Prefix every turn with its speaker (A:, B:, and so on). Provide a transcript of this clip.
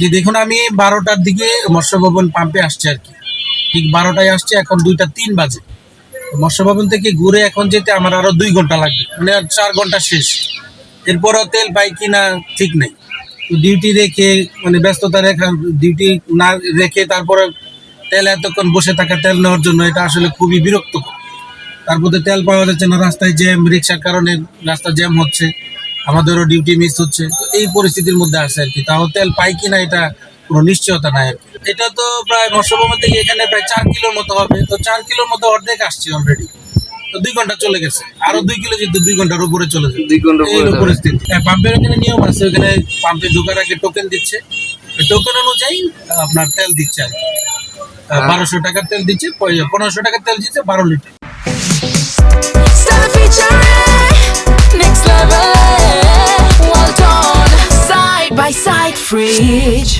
A: যে দেখুন আমি 12টার দিকে মৎস্য ভবন পাম্পে আসছে আর কি, ঠিক 12টায় আসছে, এখন 2টা 3 বাজে। মৎস্য ভবন থেকে ঘুরে এখন যেতে আমার আরো 2 ঘন্টা লাগবে, মানে আর 4 ঘন্টা শেষ। এরপরও তেল পাই কিনা ঠিক নেই। তো ডিউটি রেখে, মানে ব্যস্ততা রেখা, ডিউটি না রেখে তারপরে তেল এতক্ষণ বসে থাকা তেল নেওয়ার জন্য, এটা আসলে খুবই বিরক্তকর। তারপরে তেল পাওয়া যাচ্ছে না, রাস্তায় জ্যাম, রিক্সার কারণে রাস্তা জ্যাম হচ্ছে, আমাদেরও ডিউটি মিস হচ্ছে। তো এই পরিস্থিতির মধ্যে আছে আর কি। তাও তেল পাই কিনা এটা কোনো নিশ্চয়তা নাই আর কি। এটা তো প্রায় মৎস্যভবন থেকে এখানে প্রায় 4 কিলোর মতো হবে, তো 4 কিলোর মতো অর্ধেক আসছে অলরেডি। তো 2 ঘন্টা চলে গেছে, আরো 2 কিলো যেতে 2 ঘন্টার উপরে চলে যাবে।
B: 2 ঘন্টা
A: এই হলো
B: পরে
A: পরিস্থিতি। হ্যাঁ, পাম্পের ওখানে নিয়ম আছে, ওখানে পাম্পে ঢোকার আগে টোকেন দিচ্ছে, টোকেন অনুযায়ী আপনার তেল দিচ্ছে আর কি। 1200 টাকার তেল দিচ্ছে, 1500 টাকার তেল দিচ্ছে 12 litre.
C: Stella featuring next level. Well done, side by side, fridge.